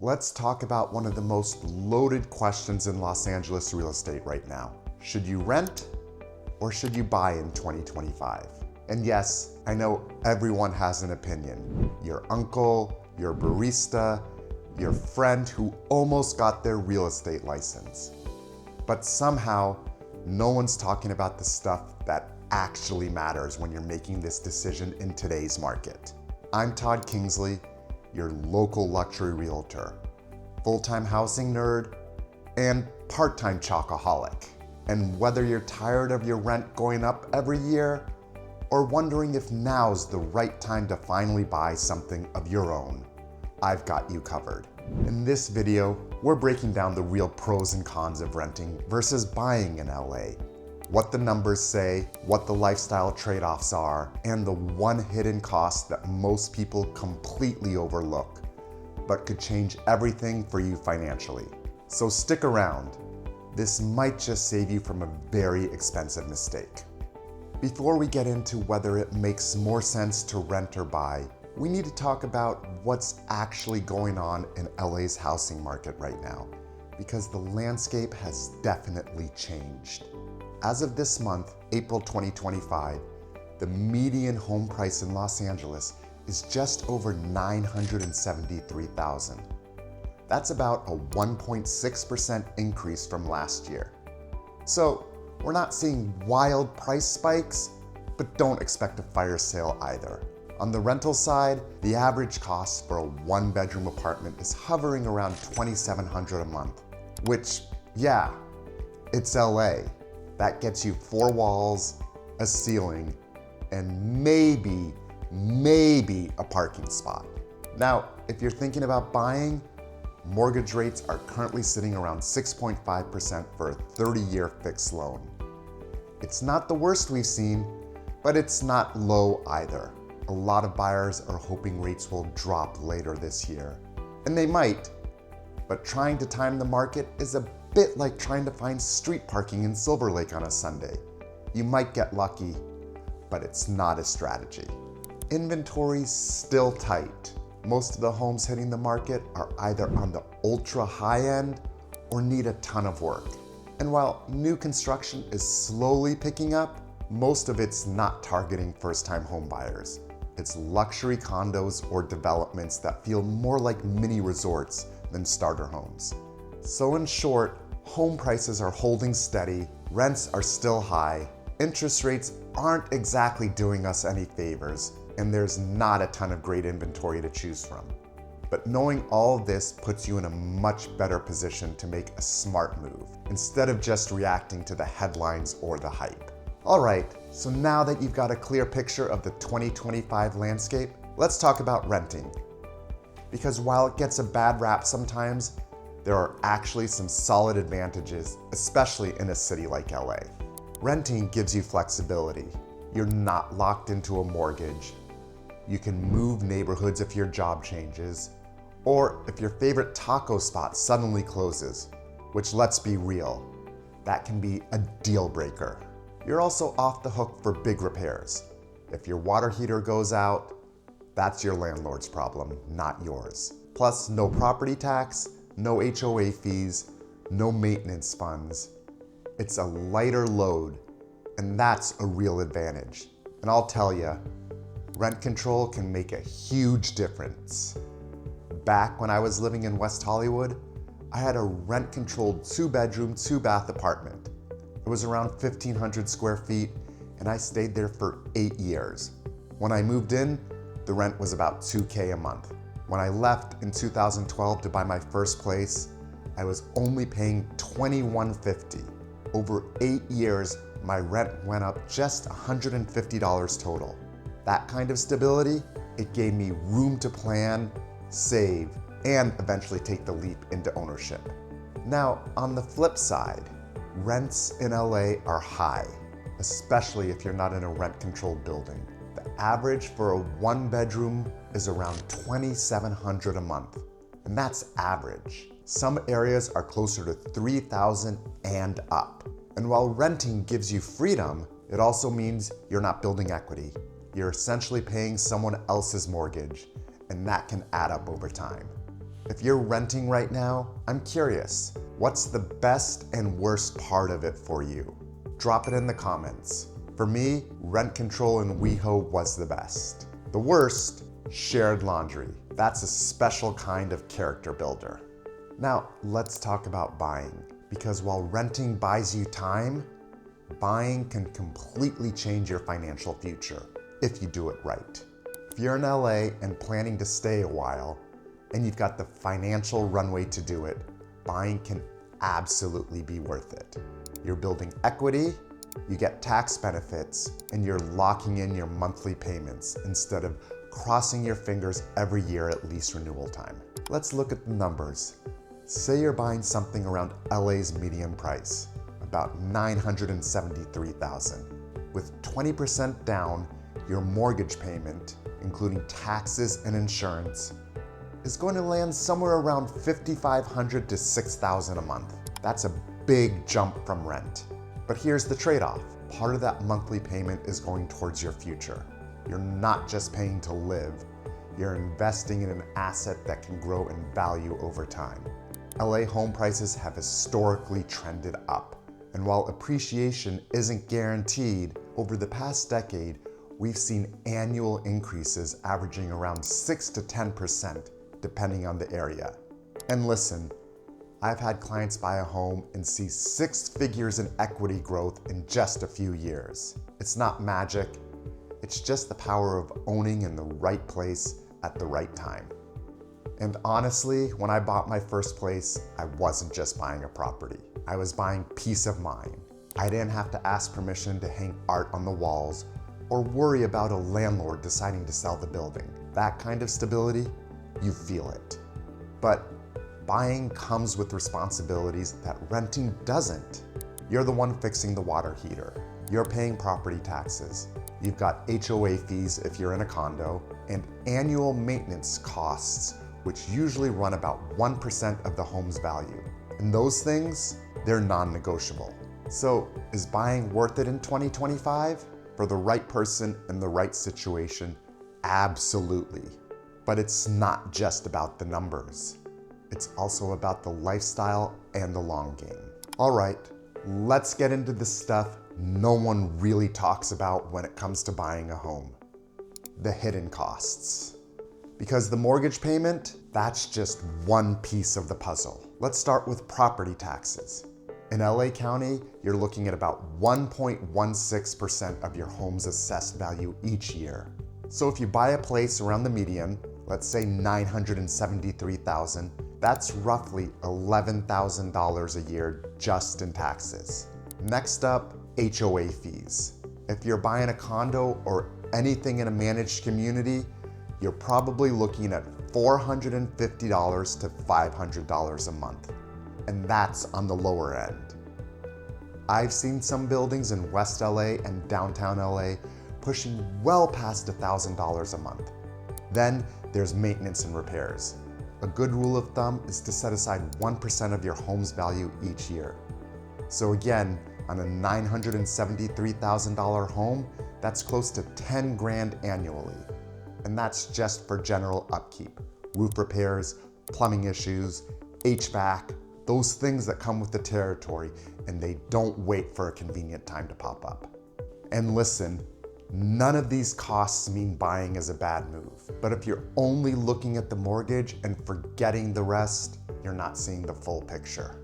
Let's talk about one of the most loaded questions in Los Angeles real estate right now. Should you rent or should you buy in 2025? And yes, I know everyone has an opinion. Your uncle, your barista, your friend who almost got their real estate license. But somehow, no one's talking about the stuff that actually matters when you're making this decision in today's market. I'm Todd Kingsley, your local luxury realtor, full-time housing nerd, and part-time chocoholic. And whether you're tired of your rent going up every year, or wondering if now's the right time to finally buy something of your own, I've got you covered. In this video, we're breaking down the real pros and cons of renting versus buying in LA, what the numbers say, what the lifestyle trade-offs are, and the one hidden cost that most people completely overlook, but could change everything for you financially. So stick around. This might just save you from a very expensive mistake. Before we get into whether it makes more sense to rent or buy, we need to talk about what's actually going on in LA's housing market right now, because the landscape has definitely changed. As of this month, April 2025, the median home price in Los Angeles is just over $973,000. That's about a 1.6% increase from last year. So we're not seeing wild price spikes, but don't expect a fire sale either. On the rental side, the average cost for a one-bedroom apartment is hovering around $2,700 a month, which, yeah, it's LA. That gets you 4 walls, a ceiling, and maybe a parking spot. Now, if you're thinking about buying, mortgage rates are currently sitting around 6.5% for a 30-year fixed loan. It's not the worst we've seen, but it's not low either. A lot of buyers are hoping rates will drop later this year. And they might, but trying to time the market is a bit like trying to find street parking in Silver Lake on a Sunday. You might get lucky, but it's not a strategy. Inventory's still tight. Most of the homes hitting the market are either on the ultra high end or need a ton of work. And while new construction is slowly picking up, most of it's not targeting first-time home buyers. It's luxury condos or developments that feel more like mini resorts than starter homes. So in short, home prices are holding steady, rents are still high, interest rates aren't exactly doing us any favors, and there's not a ton of great inventory to choose from. But knowing all this puts you in a much better position to make a smart move, instead of just reacting to the headlines or the hype. All right, so now that you've got a clear picture of the 2025 landscape, let's talk about renting. Because while it gets a bad rap sometimes, there are actually some solid advantages, especially in a city like LA. Renting gives you flexibility. You're not locked into a mortgage. You can move neighborhoods if your job changes, or if your favorite taco spot suddenly closes, which, let's be real, that can be a deal breaker. You're also off the hook for big repairs. If your water heater goes out, that's your landlord's problem, not yours. Plus, no property tax, no HOA fees, no maintenance funds. It's a lighter load, and that's a real advantage. And I'll tell you, rent control can make a huge difference. Back when I was living in West Hollywood, I had a rent-controlled 2-bedroom, 2-bath apartment. It was around 1,500 square feet, and I stayed there for 8 years. When I moved in, the rent was about $2,000 a month. When I left in 2012 to buy my first place, I was only paying $2,150. Over 8 years, my rent went up just $150 total. That kind of stability, it gave me room to plan, save, and eventually take the leap into ownership. Now, on the flip side, rents in LA are high, especially if you're not in a rent-controlled building. The average for a 1-bedroom is around $2,700 a month, and that's average. Some areas are closer to $3,000 and up. And while renting gives you freedom, it also means you're not building equity. You're essentially paying someone else's mortgage, and that can add up over time. If you're renting right now, I'm curious, what's the best and worst part of it for you? Drop it in the comments. For me, rent control in WeHo was the best. The worst, shared laundry. That's a special kind of character builder. Now, let's talk about buying, because while renting buys you time, buying can completely change your financial future if you do it right. If you're in LA and planning to stay a while, and you've got the financial runway to do it, buying can absolutely be worth it. You're building equity, you get tax benefits, and you're locking in your monthly payments instead of crossing your fingers every year at lease renewal time. Let's look at the numbers. Say you're buying something around LA's median price, about $973,000. With 20% down, your mortgage payment, including taxes and insurance, is going to land somewhere around $5,500 to $6,000 a month. That's a big jump from rent. But here's the trade-off. Part of that monthly payment is going towards your future. You're not just paying to live, you're investing in an asset that can grow in value over time. LA home prices have historically trended up. And while appreciation isn't guaranteed, over the past decade, we've seen annual increases averaging around 6 to 10%, depending on the area. And listen, I've had clients buy a home and see 6 figures in equity growth in just a few years. It's not magic, it's just the power of owning in the right place at the right time. And honestly, when I bought my first place, I wasn't just buying a property. I was buying peace of mind. I didn't have to ask permission to hang art on the walls or worry about a landlord deciding to sell the building. That kind of stability, you feel it. But buying comes with responsibilities that renting doesn't. You're the one fixing the water heater. You're paying property taxes. You've got HOA fees if you're in a condo, and annual maintenance costs, which usually run about 1% of the home's value. And those things, they're non-negotiable. So is buying worth it in 2025? For the right person in the right situation, absolutely. But it's not just about the numbers. It's also about the lifestyle and the long game. All right, let's get into the stuff no one really talks about when it comes to buying a home. The hidden costs. Because the mortgage payment, that's just one piece of the puzzle. Let's start with property taxes. In LA County, you're looking at about 1.16% of your home's assessed value each year. So if you buy a place around the median, let's say $973,000, that's roughly $11,000 a year just in taxes. Next up, HOA fees. If you're buying a condo or anything in a managed community, you're probably looking at $450 to $500 a month. And that's on the lower end. I've seen some buildings in West LA and downtown LA pushing well past $1,000 a month. Then there's maintenance and repairs. A good rule of thumb is to set aside 1% of your home's value each year. So again, on a $973,000 home, that's close to 10 grand annually. And that's just for general upkeep, roof repairs, plumbing issues, HVAC, those things that come with the territory, and they don't wait for a convenient time to pop up. And listen, none of these costs mean buying is a bad move. But if you're only looking at the mortgage and forgetting the rest, you're not seeing the full picture.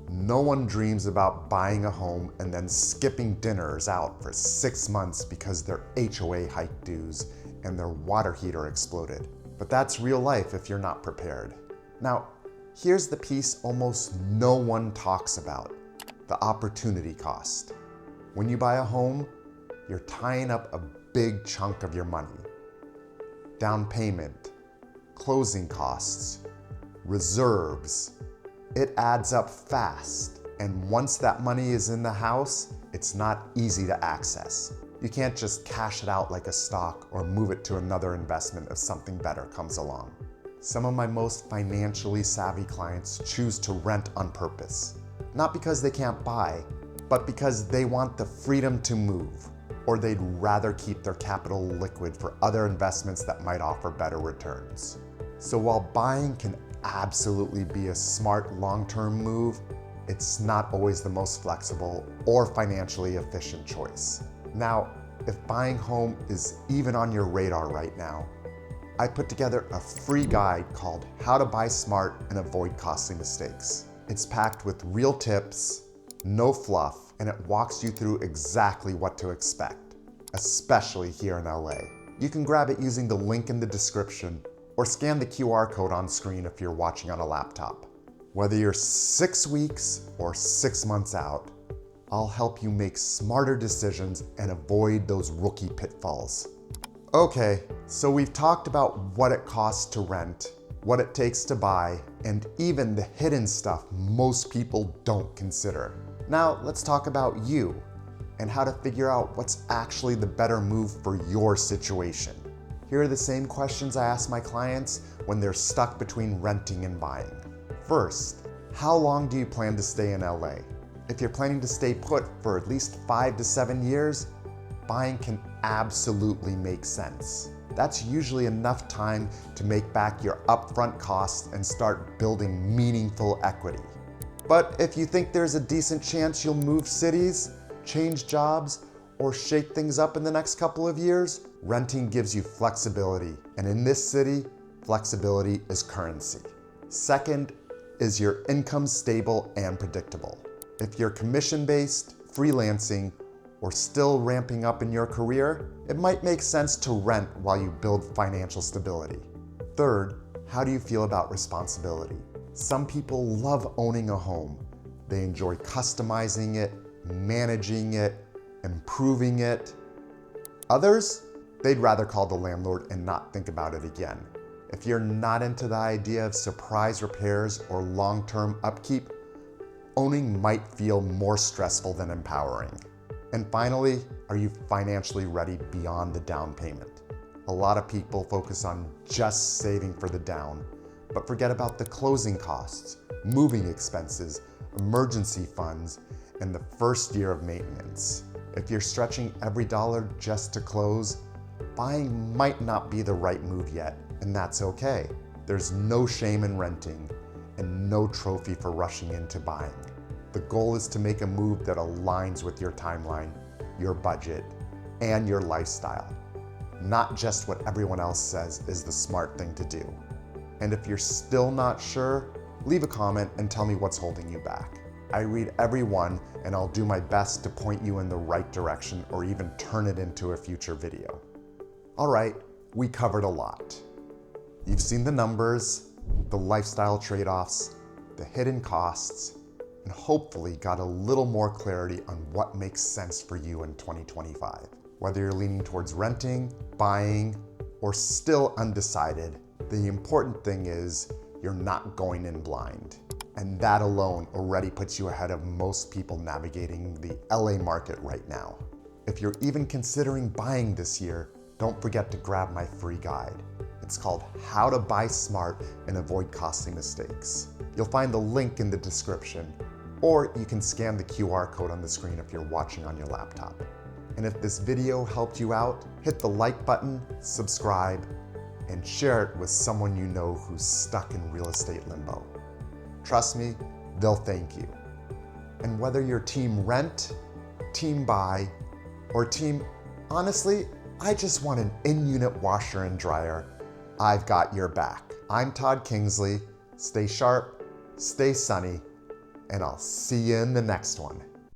No one dreams about buying a home and then skipping dinners out for 6 months because their HOA hiked dues and their water heater exploded. But that's real life if you're not prepared. Now, here's the piece almost no one talks about, the opportunity cost. When you buy a home, you're tying up a big chunk of your money. Down payment, closing costs, reserves. It adds up fast, and once that money is in the house, it's not easy to access. You can't just cash it out like a stock or move it to another investment if something better comes along. Some of my most financially savvy clients choose to rent on purpose, not because they can't buy, but because they want the freedom to move, or they'd rather keep their capital liquid for other investments that might offer better returns. So while buying can absolutely be a smart long-term move, it's not always the most flexible or financially efficient choice. Now, if buying home is even on your radar right now, I put together a free guide called How to Buy Smart and Avoid Costly Mistakes. It's packed with real tips, no fluff, and it walks you through exactly what to expect, especially here in LA. You can grab it using the link in the description or scan the QR code on screen if you're watching on a laptop. Whether you're 6 weeks or 6 months out, I'll help you make smarter decisions and avoid those rookie pitfalls. Okay, so we've talked about what it costs to rent, what it takes to buy, and even the hidden stuff most people don't consider. Now let's talk about you and how to figure out what's actually the better move for your situation. Here are the same questions I ask my clients when they're stuck between renting and buying. First, how long do you plan to stay in LA? If you're planning to stay put for at least 5 to 7 years, buying can absolutely make sense. That's usually enough time to make back your upfront costs and start building meaningful equity. But if you think there's a decent chance you'll move cities, change jobs, or shake things up in the next couple of years, renting gives you flexibility. And in this city, flexibility is currency. Second, is your income stable and predictable? If you're commission-based, freelancing, or still ramping up in your career, it might make sense to rent while you build financial stability. Third, how do you feel about responsibility? Some people love owning a home. They enjoy customizing it, managing it, improving it. Others, they'd rather call the landlord and not think about it again. If you're not into the idea of surprise repairs or long-term upkeep, owning might feel more stressful than empowering. And finally, are you financially ready beyond the down payment? A lot of people focus on just saving for the down, but forget about the closing costs, moving expenses, emergency funds, and the first year of maintenance. If you're stretching every dollar just to close, buying might not be the right move yet, and that's okay. There's no shame in renting and no trophy for rushing into buying. The goal is to make a move that aligns with your timeline, your budget, and your lifestyle, not just what everyone else says is the smart thing to do. And if you're still not sure, leave a comment and tell me what's holding you back. I read every one, and I'll do my best to point you in the right direction or even turn it into a future video. All right, we covered a lot. You've seen the numbers, the lifestyle trade-offs, the hidden costs, and hopefully got a little more clarity on what makes sense for you in 2025. Whether you're leaning towards renting, buying, or still undecided, the important thing is you're not going in blind. And that alone already puts you ahead of most people navigating the LA market right now. If you're even considering buying this year, don't forget to grab my free guide. It's called How to Buy Smart and Avoid Costly Mistakes. You'll find the link in the description, or you can scan the QR code on the screen if you're watching on your laptop. And if this video helped you out, hit the like button, subscribe, and share it with someone you know who's stuck in real estate limbo. Trust me, they'll thank you. And whether you're team rent, team buy, or team, honestly, I just want an in-unit washer and dryer, I've got your back. I'm Todd Kingsley. Stay sharp, stay sunny, and I'll see you in the next one.